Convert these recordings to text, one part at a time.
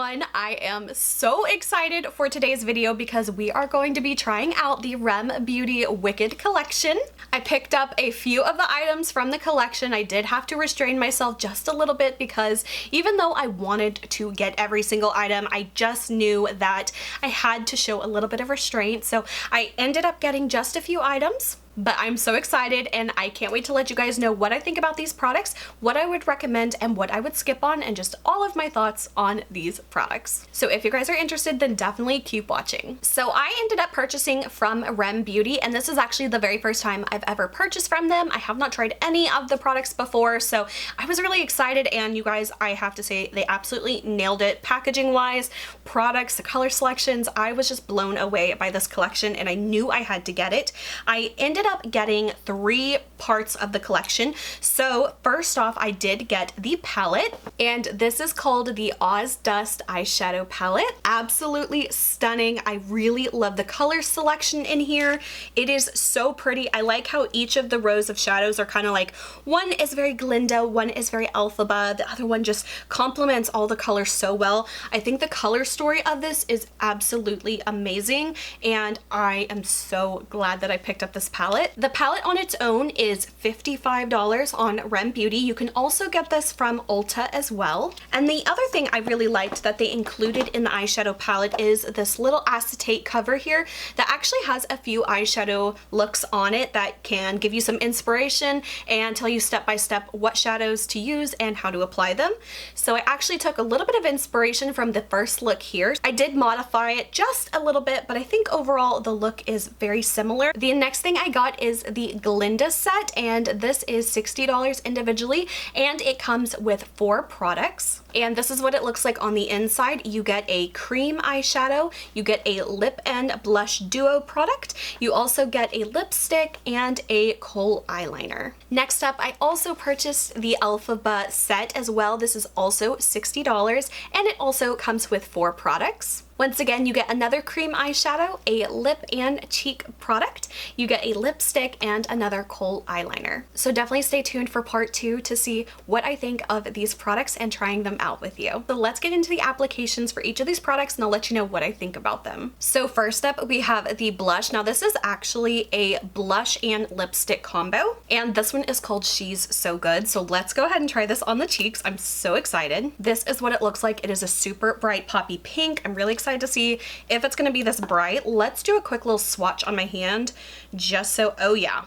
everyone. I am so excited for today's video because we are going to be trying out the REM Beauty Wicked collection. I picked up a few of the items from the collection. I did have to restrain myself just a little bit because even though I wanted to get every single item, I just knew that I had to show a little bit of restraint. So I ended up getting just a few items. But I'm so excited and I can't wait to let you guys know what I think about these products, what I would recommend and what I would skip on, and just all of my thoughts on these products. So if you guys are interested, then definitely keep watching. So I ended up purchasing from REM Beauty, and this is actually the very first time I've ever purchased from them. I have not tried any of the products before, so I was really excited, and you guys, I have to say they absolutely nailed it. Packaging wise, products, the color selections, I was just blown away by this collection and I knew I had to get it. I ended up getting 3 parts of the collection. So first off, I did get the palette, and this is called the Ozdust eyeshadow palette. Absolutely stunning. I really love the color selection in here. It is so pretty. I like how each of the rows of shadows are kind of like, one is very Galinda, one is very Alphaba, the other one just complements all the colors so well. I think the color story of this is absolutely amazing, and I am so glad that I picked up this palette. The palette on its own is $55 on REM Beauty. You can also get this from Ulta as well. And the other thing I really liked that they included in the eyeshadow palette is this little acetate cover here that actually has a few eyeshadow looks on it that can give you some inspiration and tell you step by step what shadows to use and how to apply them. So I actually took a little bit of inspiration from the first look here. I did modify it just a little bit, but I think overall the look is very similar. The next thing I got is the Galinda set, and this is $60 individually, and it comes with 4 products. And this is what it looks like on the inside. You get a cream eyeshadow, you get a lip and blush duo product, you also get a lipstick and a kohl eyeliner. Next up, I also purchased the Alphaba set as well. This is also $60, and it also comes with 4 products. Once again, you get another cream eyeshadow, a lip and cheek product, you get a lipstick, and another kohl eyeliner. So definitely stay tuned for part 2 to see what I think of these products and trying them out with you. So let's get into the applications for each of these products and I'll let you know what I think about them. So first up, we have the blush. Now this is actually a blush and lipstick combo, and this one is called She's So Good. So let's go ahead and try this on the cheeks. I'm so excited. This is what it looks like. It is a super bright poppy pink. I'm really excited to see if it's going to be this bright. Let's do a quick little swatch on my hand just so, oh yeah,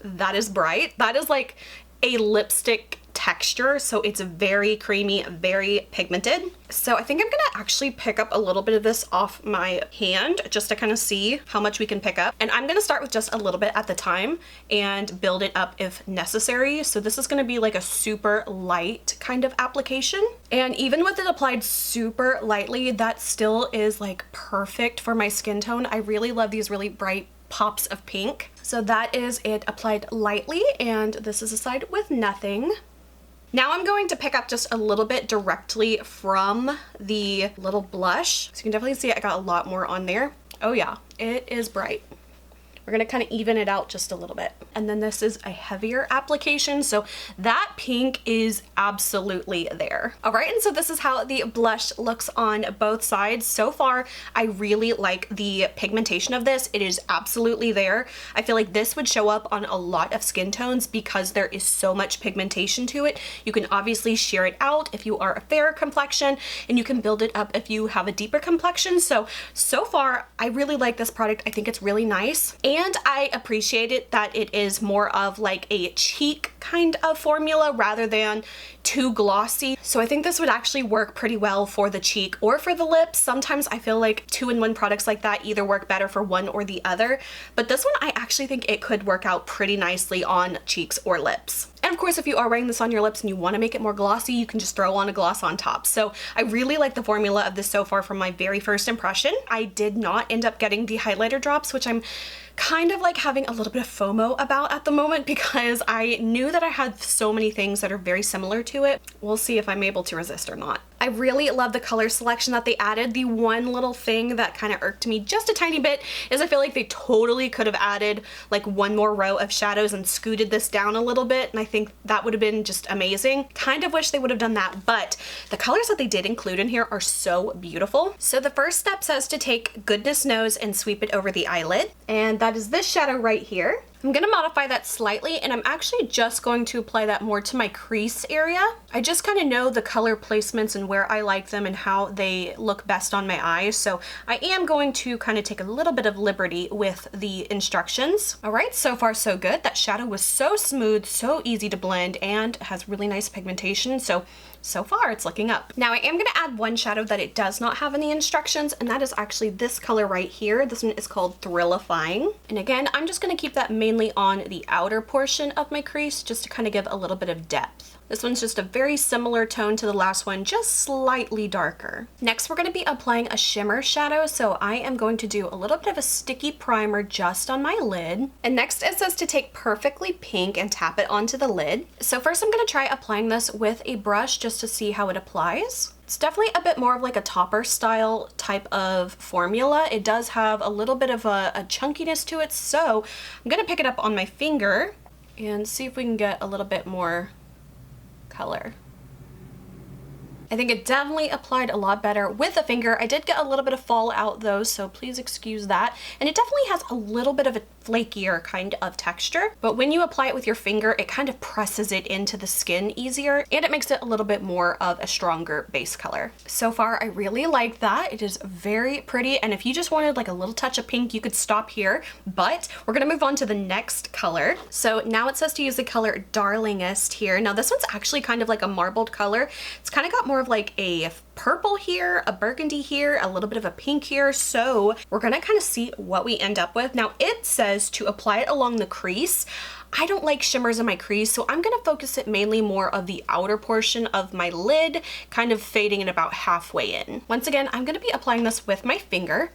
that is bright. That is like a lipstick texture, so it's very creamy, very pigmented. So I think I'm gonna actually pick up a little bit of this off my hand just to kind of see how much we can pick up. And I'm gonna start with just a little bit at the time and build it up if necessary. So this is gonna be like a super light kind of application. And even with it applied super lightly, that still is like perfect for my skin tone. I really love these really bright pops of pink. So that is it applied lightly, and this is a side with nothing. Now I'm going to pick up just a little bit directly from the little blush. So you can definitely see I got a lot more on there. Oh yeah, it is bright. We're gonna kind of even it out just a little bit. And then this is a heavier application, so that pink is absolutely there. All right, and so this is how the blush looks on both sides. So far, I really like the pigmentation of this. It is absolutely there. I feel like this would show up on a lot of skin tones because there is so much pigmentation to it. You can obviously sheer it out if you are a fairer complexion, and you can build it up if you have a deeper complexion. So far, I really like this product. I think it's really nice. And I appreciate it that it is more of like a cheek kind of formula rather than too glossy. So I think this would actually work pretty well for the cheek or for the lips. Sometimes I feel like 2-in-1 products like that either work better for one or the other, but this one I actually think it could work out pretty nicely on cheeks or lips. And of course, if you are wearing this on your lips and you want to make it more glossy, you can just throw on a gloss on top. So I really like the formula of this so far from my very first impression. I did not end up getting the highlighter drops, which I'm kind of like having a little bit of FOMO about at the moment because I knew that I had so many things that are very similar to it. We'll see if I'm able to resist or not. I really love the color selection that they added. The one little thing that kind of irked me just a tiny bit is I feel like they totally could have added like one more row of shadows and scooted this down a little bit, and I think that would have been just amazing. Kind of wish they would have done that, but the colors that they did include in here are so beautiful. So the first step says to take Goodness Knows and sweep it over the eyelid, and that is this shadow right here. I'm gonna modify that slightly, and I'm actually just going to apply that more to my crease area. I just kind of know the color placements and where I like them and how they look best on my eyes, so I am going to kind of take a little bit of liberty with the instructions. All right, so far so good. That shadow was so smooth, so easy to blend, and has really nice pigmentation, so far it's looking up. Now I am gonna add one shadow that it does not have in the instructions, and that is actually this color right here. This one is called Thrillifying. And again, I'm just gonna keep that mainly on the outer portion of my crease just to kind of give a little bit of depth. This one's just a very similar tone to the last one, just slightly darker. Next, we're gonna be applying a shimmer shadow, so I am going to do a little bit of a sticky primer just on my lid. And next it says to take Perfectly Pink and tap it onto the lid. So first I'm gonna try applying this with a brush just to see how it applies. It's definitely a bit more of like a topper style type of formula. It does have a little bit of a chunkiness to it, so I'm gonna pick it up on my finger and see if we can get a little bit more color. I think it definitely applied a lot better with the finger. I did get a little bit of fallout though, so please excuse that. And it definitely has a little bit of a flakier kind of texture, but when you apply it with your finger, it kind of presses it into the skin easier, and it makes it a little bit more of a stronger base color. So far, I really like that. It is very pretty, and if you just wanted like a little touch of pink, you could stop here, but we're gonna move on to the next color. So now it says to use the color Darlingest here. Now this one's actually kind of like a marbled color. It's kind of got more of like a purple here, a burgundy here, a little bit of a pink here, so we're gonna kind of see what we end up with. Now it says to apply it along the crease. I don't like shimmers in my crease, so I'm gonna focus it mainly more of the outer portion of my lid, kind of fading it about halfway in. Once again, I'm gonna be applying this with my finger.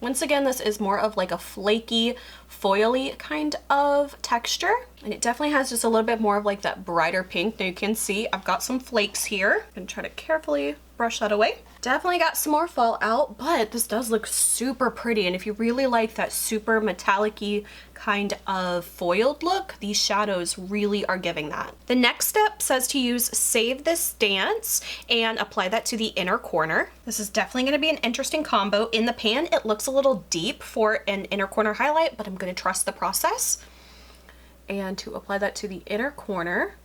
Once again, this is more of like a flaky, foily kind of texture, and it definitely has just a little bit more of like that brighter pink. Now you can see I've got some flakes here. I'm gonna try to carefully brush that away. Definitely got some more fallout, but this does look super pretty, and if you really like that super metallic-y kind of foiled look, these shadows really are giving that. The next step says to use Save This Dance and apply that to the inner corner. This is definitely going to be an interesting combo. In the pan, it looks a little deep for an inner corner highlight, but I'm going to trust the process. And to apply that to the inner corner.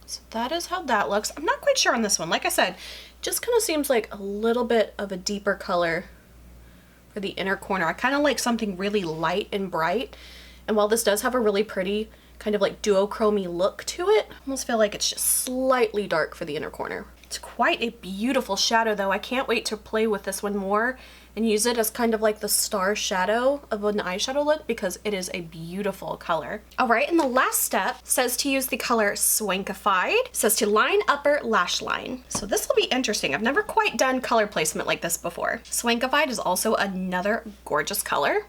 So that is how that looks. I'm not quite sure on this one. Like I said, just kind of seems like a little bit of a deeper color for the inner corner. I kind of like something really light and bright. And while this does have a really pretty kind of like duochrome-y look to it, I almost feel like it's just slightly dark for the inner corner. It's quite a beautiful shadow though. I can't wait to play with this one more and use it as kind of like the star shadow of an eyeshadow look, because it is a beautiful color. All right, and the last step says to use the color Swankified. It says to line upper lash line. So this will be interesting. I've never quite done color placement like this before. Swankified is also another gorgeous color.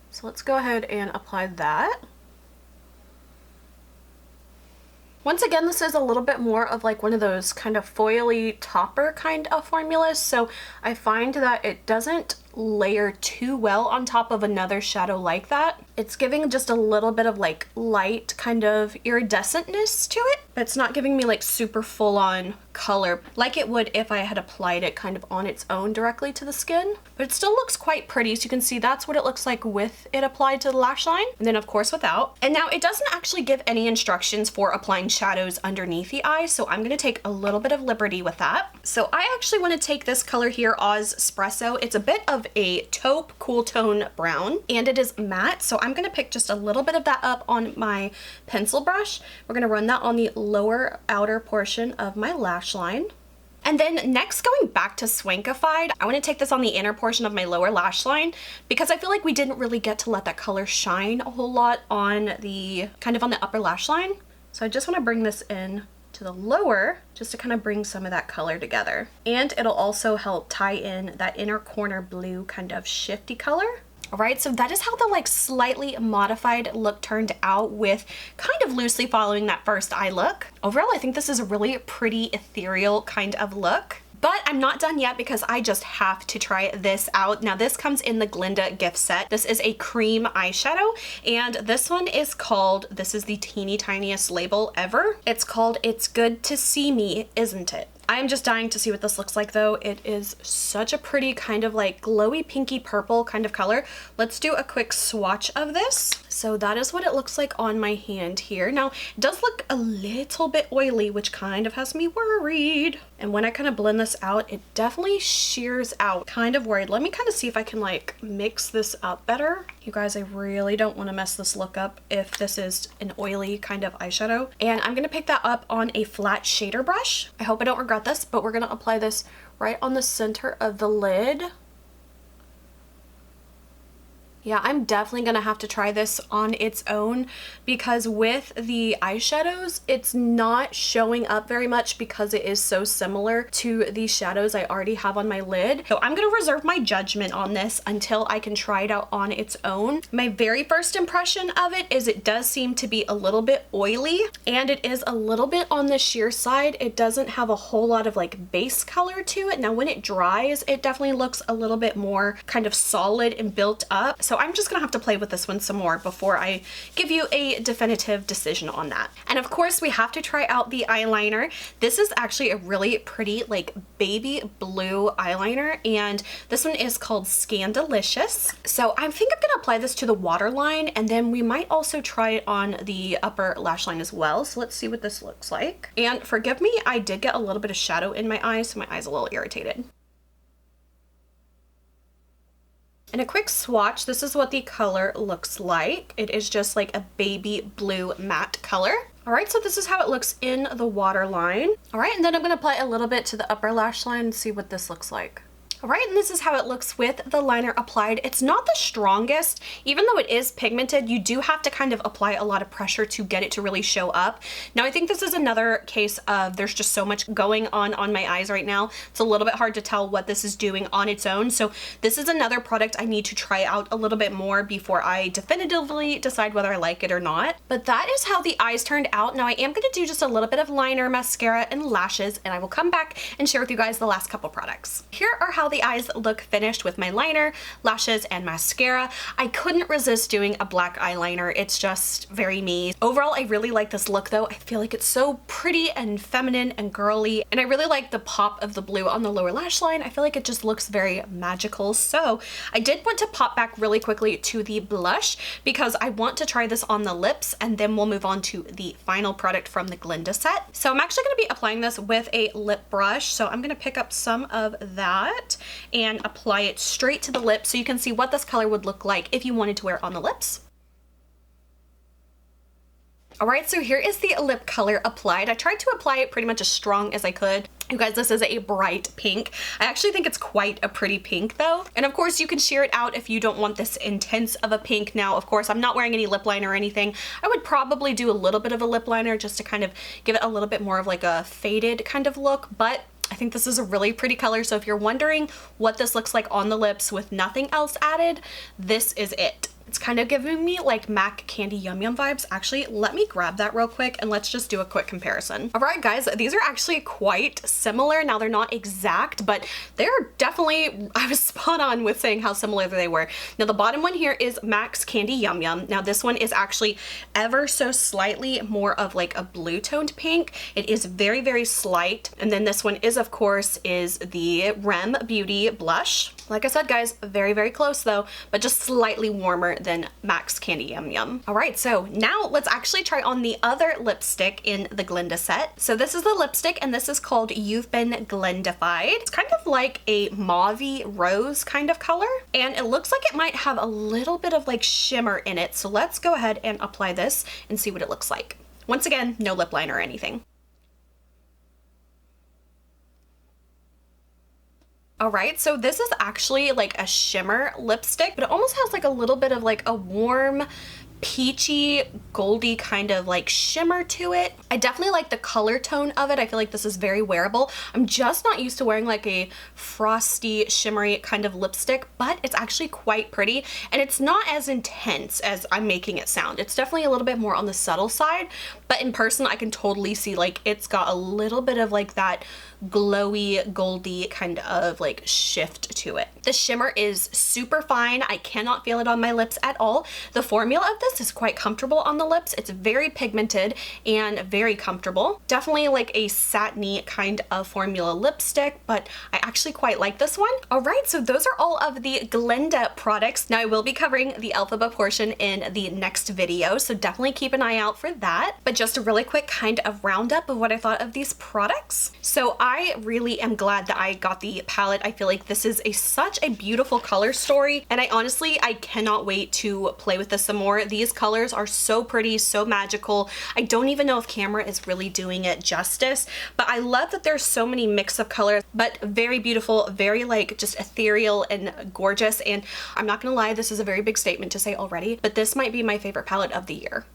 So let's go ahead and apply that. Once again, this is a little bit more of like one of those kind of foily topper kind of formulas, so I find that it doesn't layer too well on top of another shadow like that. It's giving just a little bit of like light kind of iridescentness to it, but it's not giving me like super full-on color like it would if I had applied it kind of on its own directly to the skin. But it still looks quite pretty, so you can see that's what it looks like with it applied to the lash line, and then of course without. And now it doesn't actually give any instructions for applying shadows underneath the eye, so I'm gonna take a little bit of liberty with that. So I actually want to take this color here, Ozdust. It's a bit of a taupe cool tone brown, and it is matte, so I'm gonna pick just a little bit of that up on my pencil brush. We're gonna run that on the lower outer portion of my lash line. And then next, going back to Swankified, I want to take this on the inner portion of my lower lash line, because I feel like we didn't really get to let that color shine a whole lot on the kind of on the upper lash line. So I just want to bring this in to the lower just to kind of bring some of that color together. And it'll also help tie in that inner corner blue kind of shifty color. All right, so that is how the like slightly modified look turned out, with kind of loosely following that first eye look. Overall, I think this is a really pretty ethereal kind of look. But I'm not done yet because I just have to try this out. Now this comes in the Glinda gift set. This is a cream eyeshadow, and this one is called, this is the teeny tiniest label ever. It's called It's Good to See Me, Isn't It? I am just dying to see what this looks like though. It is such a pretty kind of like glowy pinky purple kind of color. Let's do a quick swatch of this. So that is what it looks like on my hand here. Now it does look a little bit oily, which kind of has me worried. And when I kind of blend this out, it definitely shears out. Kind of worried. Let me kind of see if I can like mix this up better. You guys, I really don't want to mess this look up if this is an oily kind of eyeshadow. And I'm going to pick that up on a flat shader brush. I hope I don't regret this, but we're going to apply this right on the center of the lid. Yeah, I'm definitely gonna have to try this on its own, because with the eyeshadows, it's not showing up very much because it is so similar to the shadows I already have on my lid. So I'm gonna reserve my judgment on this until I can try it out on its own. My very first impression of it is it does seem to be a little bit oily, and it is a little bit on the sheer side. It doesn't have a whole lot of like base color to it. Now when it dries, it definitely looks a little bit more kind of solid and built up. So I'm just gonna have to play with this one some more before I give you a definitive decision on that. And of course we have to try out the eyeliner. This is actually a really pretty like baby blue eyeliner, and this one is called Scandalicious. So I think I'm gonna apply this to the waterline, and then we might also try it on the upper lash line as well. So let's see what this looks like. And forgive me, I did get a little bit of shadow in my eyes, so my eyes are a little irritated. In a quick swatch, this is what the color looks like. It is just like a baby blue matte color. All right, so this is how it looks in the waterline. All right, and then I'm gonna apply a little bit to the upper lash line and see what this looks like. All right, and this is how it looks with the liner applied. It's not the strongest. Even though it is pigmented, you do have to kind of apply a lot of pressure to get it to really show up. Now, I think this is another case of there's just so much going on my eyes right now. It's a little bit hard to tell what this is doing on its own. So this is another product I need to try out a little bit more before I definitively decide whether I like it or not. But that is how the eyes turned out. Now, I am gonna do just a little bit of liner, mascara, and lashes, and I will come back and share with you guys the last couple products. Here are how the eyes look finished with my liner, lashes, and mascara. I couldn't resist doing a black eyeliner. It's just very me. Overall, I really like this look though. I feel like it's so pretty and feminine and girly, and I really like the pop of the blue on the lower lash line. I feel like it just looks very magical. So I did want to pop back really quickly to the blush because I want to try this on the lips, and then we'll move on to the final product from the Glinda set. So I'm actually going to be applying this with a lip brush. So I'm going to pick up some of that and apply it straight to the lips so you can see what this color would look like if you wanted to wear it on the lips. All right, so here is the lip color applied. I tried to apply it pretty much as strong as I could. You guys, this is a bright pink. I actually think it's quite a pretty pink though. And of course you can sheer it out if you don't want this intense of a pink. Now, of course, I'm not wearing any lip liner or anything. I would probably do a little bit of a lip liner just to kind of give it a little bit more of like a faded kind of look, but I think this is a really pretty color. So if you're wondering what this looks like on the lips with nothing else added, this is it. It's kind of giving me like MAC Candy Yum Yum vibes. Actually, let me grab that real quick and let's just do a quick comparison. All right, guys, these are actually quite similar. Now, they're not exact, but they're definitely, I was spot on with saying how similar they were. Now, the bottom one here is MAC's Candy Yum Yum. Now, this one is actually ever so slightly more of like a blue toned pink. It is very, very slight. And then this one is, of course, is the REM Beauty blush. Like I said, guys, very, very close though, but just slightly warmer than MAC's Candy Yum Yum. All right, so now let's actually try on the other lipstick in the Glinda set. So this is the lipstick, and this is called You've Been Glindified. It's kind of like a mauvey rose kind of color, and it looks like it might have a little bit of like shimmer in it. So let's go ahead and apply this and see what it looks like. Once again, no lip liner or anything. All right, so this is actually like a shimmer lipstick, but it almost has like a little bit of like a warm peachy, goldy kind of like shimmer to it. I definitely like the color tone of it. I feel like this is very wearable. I'm just not used to wearing like a frosty, shimmery kind of lipstick, but it's actually quite pretty, and it's not as intense as I'm making it sound. It's definitely a little bit more on the subtle side, but in person I can totally see like it's got a little bit of like that glowy, goldy kind of like shift to it. The shimmer is super fine. I cannot feel it on my lips at all. The formula of this is quite comfortable on the lips. It's very pigmented and very comfortable. Definitely like a satiny kind of formula lipstick, but I actually quite like this one. All right, so those are all of the Galinda products. Now I will be covering the Elphaba portion in the next video, so definitely keep an eye out for that. But just a really quick kind of roundup of what I thought of these products. So I really am glad that I got the palette. I feel like this is such a beautiful color story, and I cannot wait to play with this some more. These colors are so pretty, so magical. I don't even know if camera is really doing it justice, but I love that there's so many mix of colors, but very beautiful, very like just ethereal and gorgeous. And I'm not gonna lie, this is a very big statement to say already, but this might be my favorite palette of the year.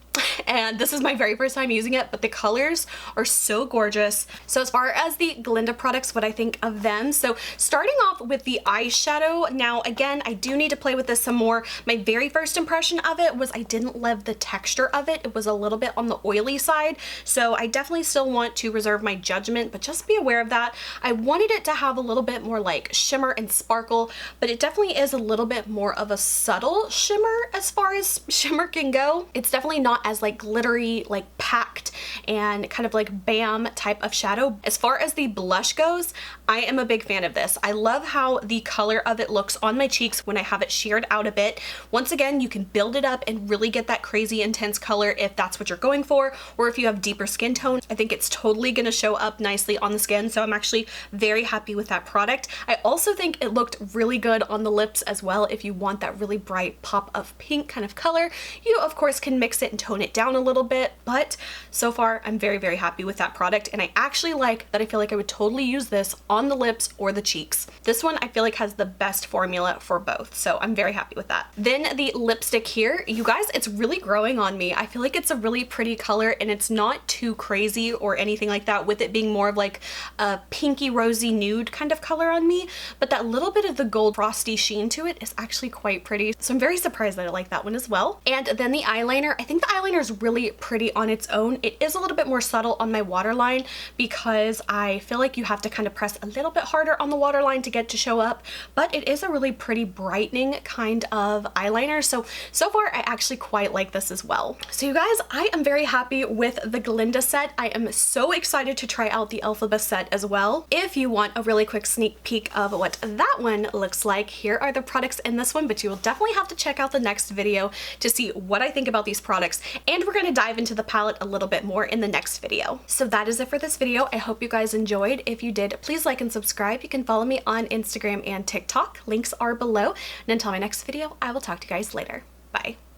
And this is my very first time using it, but the colors are so gorgeous. So as far as the Galinda products, what I think of them, so starting off with the eyeshadow. Now again, I do need to play with this some more. My very first impression of it was I didn't love the texture of it. It was a little bit on the oily side, so I definitely still want to reserve my judgment, but just be aware of that. I wanted it to have a little bit more like shimmer and sparkle, but it definitely is a little bit more of a subtle shimmer as far as shimmer can go. It's definitely not as like glittery, like packed and kind of like bam type of shadow. As far as the blush goes, I am a big fan of this. I love how the color of it looks on my cheeks when I have it sheared out a bit. Once again, you can build it up and really get that crazy intense color if that's what you're going for, or if you have deeper skin tone. I think it's totally gonna show up nicely on the skin, so I'm actually very happy with that product. I also think it looked really good on the lips as well. If you want that really bright pop of pink kind of color, you of course can mix it and tone it down a little bit, but so far I'm very, very happy with that product, and I actually like that. I feel like I would totally use this on the lips or the cheeks. This one I feel like has the best formula for both, so I'm very happy with that. Then the lipstick here, you guys, it's really growing on me. I feel like it's a really pretty color, and it's not too crazy or anything like that, with it being more of like a pinky rosy nude kind of color on me, but that little bit of the gold frosty sheen to it is actually quite pretty, so I'm very surprised that I like that one as well. And then the eyeliner, I think the eyeliner is really pretty on its own. It is a little bit more subtle on my waterline because I feel like you have to kind of press a little bit harder on the waterline to get to show up, but it is a really pretty brightening kind of eyeliner. So far I actually quite like this as well. So you guys, I am very happy with the Galinda set. I am so excited to try out the Elphaba set as well. If you want a really quick sneak peek of what that one looks like, here are the products in this one, but you will definitely have to check out the next video to see what I think about these products, and we're going to dive into the palette a little bit more in the next video. So that is it for this video. I hope you guys enjoyed. If you did, please like and subscribe. You can follow me on Instagram and TikTok. Links are below. And until my next video, I will talk to you guys later. Bye.